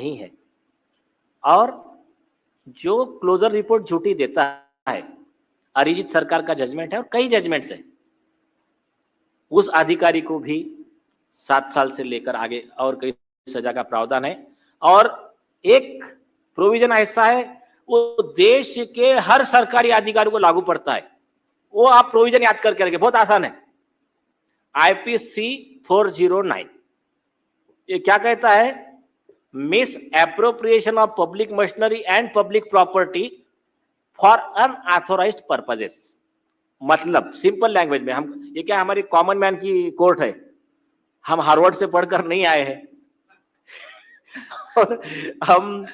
नहीं है। और जो क्लोजर रिपोर्ट झूठी देता है, अरिजीत सरकार का जजमेंट है और कई जजमेंट्स है, उस अधिकारी को भी 7 साल से लेकर आगे और कई सजा का प्रावधान है। और एक प्रोविजन ऐसा है वो देश के हर सरकारी अधिकारी को लागू पड़ता है, वो आप प्रोविजन याद करके रखें, बहुत आसान है। आईपीसी 409 ये क्या कहता है? Miss appropriation of public machinery and public property for unauthorised purposes. मतलब सिंपल लैंग्वेज में, हम ये क्या हमारी कॉमन मैन की कोर्ट है, हम हार्वर्ड से पढ़कर नहीं आए हैं और हम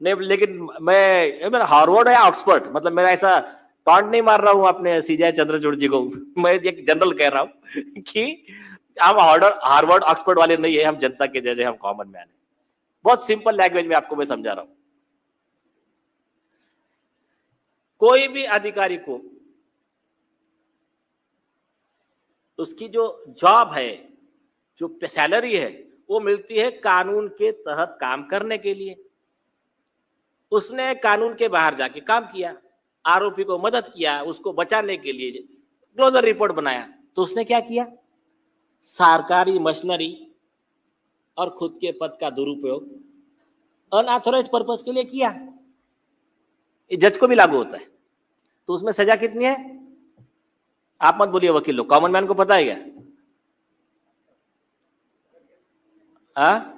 नहीं, लेकिन मैं हार्वर्ड या ऑक्सफोर्ड, मतलब मेरा ऐसा टॉन्ट नहीं मार रहा हूं अपने सीजे चंद्रचूड़ जी को, मैं एक जनरल कह रहा हूं कि हम हार्वर्ड ऑक्सफोर्ड वाले नहीं है, हम जनता के जज है, हम कॉमन मैन है। बहुत सिंपल लैंग्वेज में आपको मैं समझा रहा हूं। कोई भी अधिकारी को उसकी जो जॉब है, जो सैलरी है, वो मिलती है कानून के तहत काम करने के लिए। उसने कानून के बाहर जाके काम किया, आरोपी को मदद किया, उसको बचाने के लिए क्लोजर रिपोर्ट बनाया, तो उसने क्या किया? सरकारी मशीनरी और खुद के पद का दुरुपयोग अनऑथोराइज्ड पर्पस के लिए किया। ये जज को भी लागू होता है। तो उसमें सजा कितनी है? आप मत बोलिए वकील लोग, कॉमन मैन को पता है क्या? हाँ,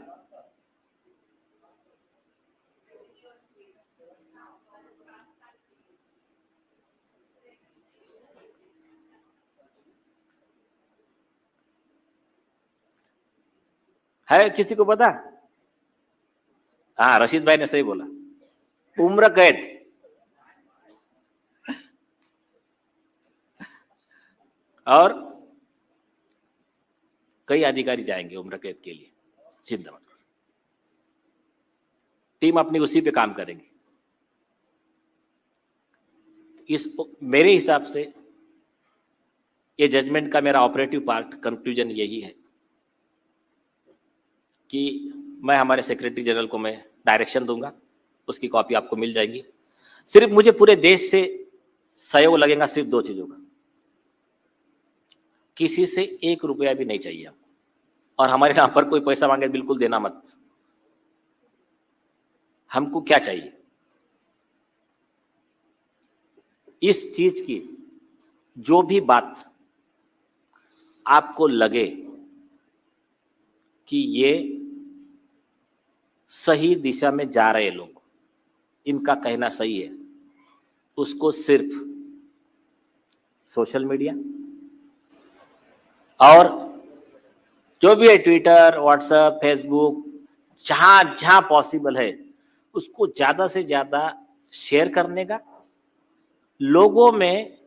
है किसी को पता? हाँ, रशीद भाई ने सही बोला, उम्र कैद। और कई अधिकारी जाएंगे उम्र कैद के लिए, चिंता मत करो, टीम अपनी उसी पे काम करेंगे। इस मेरे हिसाब से ये जजमेंट का मेरा ऑपरेटिव पार्ट कंक्लूजन यही है कि मैं हमारे सेक्रेटरी जनरल को मैं डायरेक्शन दूंगा, उसकी कॉपी आपको मिल जाएगी। सिर्फ मुझे पूरे देश से सहयोग लगेगा सिर्फ 2 चीजों का, किसी से 1 रुपया भी नहीं चाहिए हमको, और हमारे नाम पर कोई पैसा मांगे बिल्कुल देना मत। हमको क्या चाहिए? इस चीज की जो भी बात आपको लगे कि ये सही दिशा में जा रहे लोग, इनका कहना सही है, उसको सिर्फ सोशल मीडिया और जो भी है ट्विटर, व्हाट्सएप, फेसबुक, जहां जहां पॉसिबल है उसको ज्यादा से ज्यादा शेयर करने का, लोगों में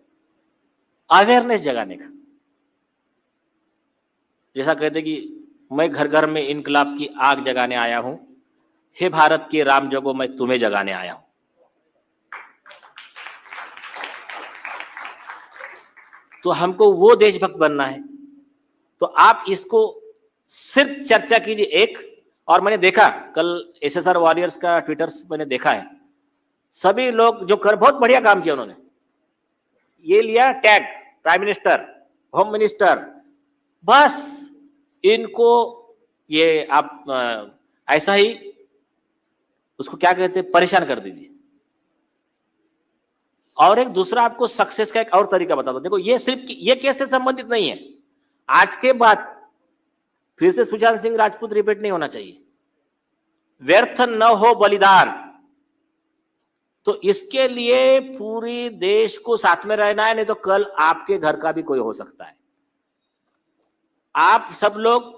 अवेयरनेस जगाने का। जैसा कहते कि मैं घर घर में इनकलाब की आग जगाने आया हूं, हे भारत के राम जगो मैं तुम्हें जगाने आया हूं। तो हमको वो देशभक्त बनना है। तो आप इसको सिर्फ चर्चा कीजिए एक। और मैंने देखा कल एसएसआर वॉरियर्स का ट्विटर मैंने देखा है, सभी लोग जो कर बहुत बढ़िया काम किया उन्होंने, ये लिया tag prime minister, home minister, बस इनको ये आप ऐसा ही उसको क्या कहते हैं, परेशान कर दीजिए। और एक दूसरा आपको सक्सेस का एक और तरीका बता दो। देखो ये सिर्फ ये केस से संबंधित नहीं है, आज के बाद फिर से सुशांत सिंह राजपूत रिपीट नहीं होना चाहिए, व्यर्थ न हो बलिदान। तो इसके लिए पूरी देश को साथ में रहना है, नहीं तो कल आपके घर का भी कोई हो सकता है। आप सब लोग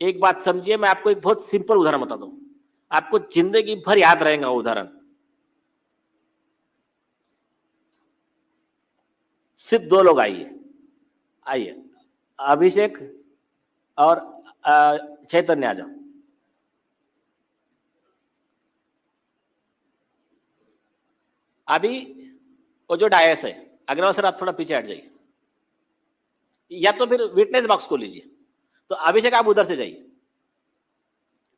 एक बात समझिए, मैं आपको एक बहुत सिंपल उदाहरण बता दूं, आपको जिंदगी भर याद रहेगा वो उदाहरण। सिर्फ 2 लोग आइए, अभिषेक और चैतन्य आ जाओ। अभी वो जो डायस है, अग्रवाल सर आप थोड़ा पीछे हट जाइए, या तो फिर विटनेस बॉक्स को लीजिए। तो अभिषेक आप उधर से जाइए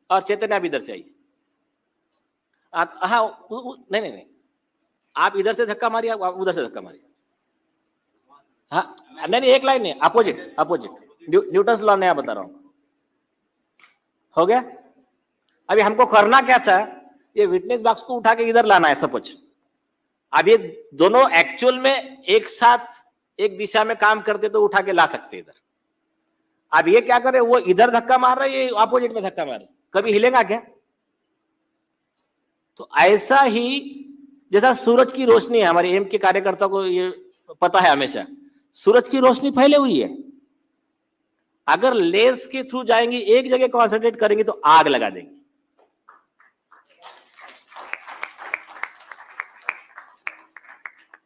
और चैतन्य आप इधर से आइए। हाँ नहीं नहीं नहीं, आप इधर से धक्का मारिए, आप उधर से धक्का मारिए। हाँ नहीं नहीं, एक लाइन नहीं, अपोजिट अपोजिट, न्यूटन्स लॉ नया बता रहा हूं। हो गया? अभी हमको करना क्या था, ये विटनेस बॉक्स को उठा के इधर लाना है सपोज। अब ये दोनों एक्चुअल में एक साथ एक दिशा में काम करते तो उठा के ला सकते इधर। अब ये क्या करे, वो इधर धक्का मार रहा है, ये अपोजिट में धक्का मार रहा है, कभी हिलेगा क्या? तो ऐसा ही जैसा सूरज की रोशनी है, हमारे एम के कार्यकर्ताओं को ये पता है हमेशा, सूरज की रोशनी फैले हुई है, अगर लेंस के थ्रू जाएंगी, एक जगह कॉन्सेंट्रेट करेंगी तो आग लगा देंगी।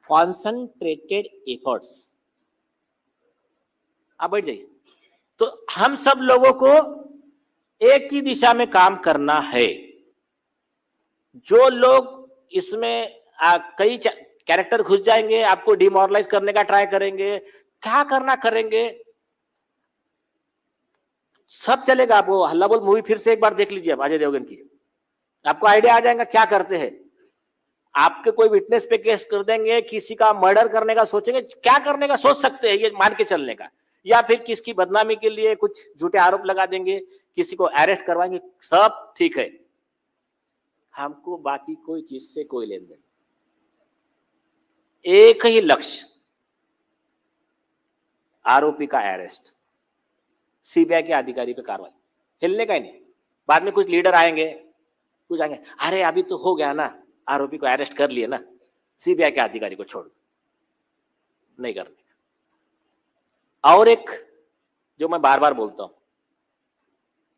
Concentrated efforts. आप बैठ जाइए। तो हम सब लोगों को एक ही दिशा में काम करना है। जो लोग इसमें कई कैरेक्टर घुस जाएंगे, आपको डिमोरलाइज करने का ट्राई करेंगे, क्या करना करेंगे, सब चलेगा। आप वो हल्ला बोल मूवी फिर से एक बार देख लीजिए, अजय देवगन की, आपको आइडिया आ जाएगा क्या करते हैं। आपके कोई विटनेस पे केस कर देंगे, किसी का मर्डर करने का सोचेंगे, क्या करने का सोच सकते हैं ये मान के चलने का, या फिर किसकी बदनामी के लिए कुछ झूठे आरोप लगा देंगे, किसी को अरेस्ट करवाएंगे, सब ठीक है। हमको बाकी कोई चीज से कोई लेन देन, एक ही लक्ष्य, आरोपी का अरेस्ट, सीबीआई के अधिकारी पे कार्रवाई, हिलने का ही नहीं। बाद में कुछ लीडर आएंगे, कुछ आएंगे, अरे अभी तो हो गया ना, आरोपी को अरेस्ट कर लिए ना, सीबीआई के अधिकारी को छोड़ दो, नहीं करने का। और एक जो मैं बार बार बोलता हूं,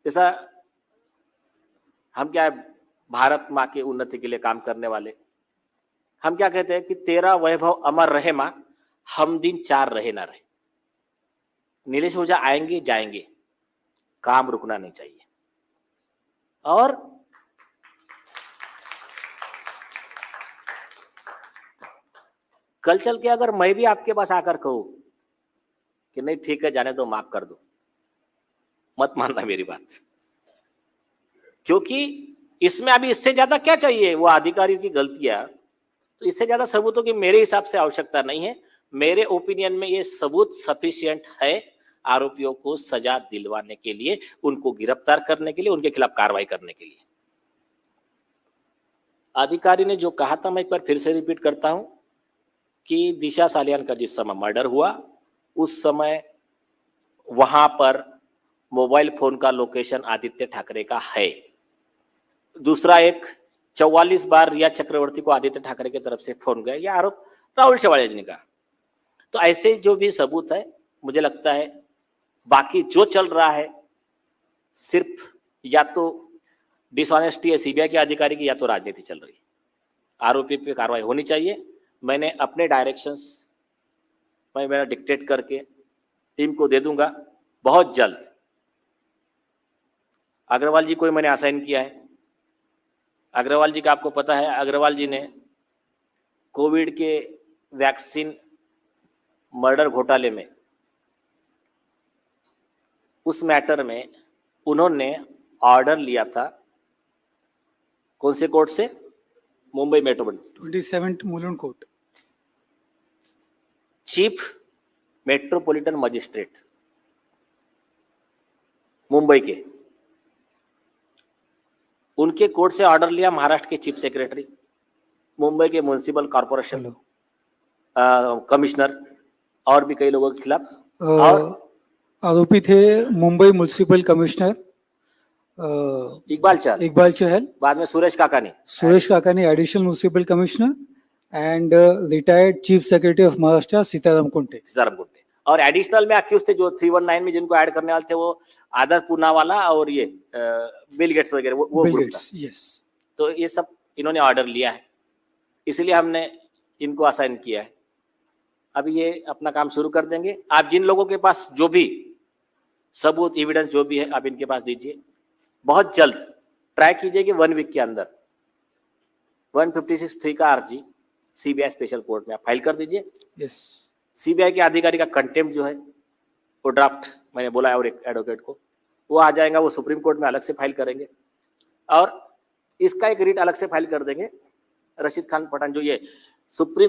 जैसा हम क्या है, भारत माँ की उन्नति के लिए काम करने वाले, हम क्या कहते हैं कि तेरा वैभव अमर रहे माँ, हम दिन चार रहे ना रहे। नीलेश ओझा आएंगे जाएंगे, काम रुकना नहीं चाहिए। और कल चल के अगर मैं भी आपके पास आकर कहूं कि नहीं ठीक है जाने दो, माफ कर दो, मत मानना मेरी बात, क्योंकि इसमें अभी इससे ज्यादा क्या चाहिए, वो अधिकारी की गलतियां, तो इससे ज्यादा सबूतों की मेरे हिसाब से आवश्यकता नहीं है। मेरे ओपिनियन में ये सबूत सफिशिएंट है आरोपियों को सजा दिलवाने के लिए, उनको गिरफ्तार करने के लिए, उनके खिलाफ कार्रवाई करने के लिए। अधिकारी ने जो कहा था, मैं एक बार फिर से रिपीट करता हूं कि दिशा सालियान का जिस समय मर्डर हुआ, उस समय वहां पर मोबाइल फोन का लोकेशन आदित्य ठाकरे का है। दूसरा, एक 44 बार रिया चक्रवर्ती को आदित्य ठाकरे की तरफ से फोन गया, यह आरोप राहुल शेवाड़िया ने का। तो ऐसे जो भी सबूत है, मुझे लगता है बाकी जो चल रहा है सिर्फ या तो डिसऑनेस्टी है सीबीआई के अधिकारी की, या तो राजनीति चल रही है। आरोपी पे कार्रवाई होनी चाहिए। मैंने अपने डायरेक्शंस मैं मेरा डिक्टेट करके टीम को दे दूंगा बहुत जल्द। अग्रवाल जी को मैंने असाइन किया है। अग्रवाल जी का आपको पता है, अग्रवाल जी ने कोविड के वैक्सीन मर्डर घोटाले में, उस मैटर में उन्होंने ऑर्डर लिया था, कौन से कोर्ट से? Mumbai metropolitan 27 Mulund court, chief metropolitan magistrate Mumbai के, उनके कोर्ट से ऑर्डर लिया महाराष्ट्र के चीफ सेक्रेटरी, मुंबई के म्युनिसिपल कॉर्पोरेशन कमिश्नर और भी कई लोगों के खिलाफ। और आरोपी थे मुंबई म्युनिसिपल कमिश्नर इकबाल चहल, बाद में Suresh Kakani additional municipal commissioner, and retired chief secretary of Maharashtra Sitaram Kunte. और एडिशनल में अक्यूज थे जो 319 में जिनको ऐड करने वाले थे, वो आदर पूनावाला और ये बिल गेट्स वगैरह, वो बिल गेट्स, यस। तो ये सब इन्होंने ऑर्डर लिया है, इसलिए हमने इनको असाइन किया है। अब ये अपना काम शुरू कर देंगे। आप जिन लोगों के पास जो भी सबूत एविडेंस जो भी है आप इनके पास दीजिए, बहुत जल्द ट्राई कीजिए कि 1 वीक के अंदर 156(3) का आरजी सीबीआई स्पेशल कोर्ट में आप फाइल कर दीजिए। यस। सीबीआई के अधिकारी का कंटेम्प्ट जो है वो ड्राफ्ट मैंने बोला है, और एक एडवोकेट को वो आ जाएगा, वो सुप्रीम कोर्ट में अलग से फाइल करेंगे। और इसका एक रीट अलग से फाइल कर देंगे। रशीद खान पठान जो ये सुप्रीम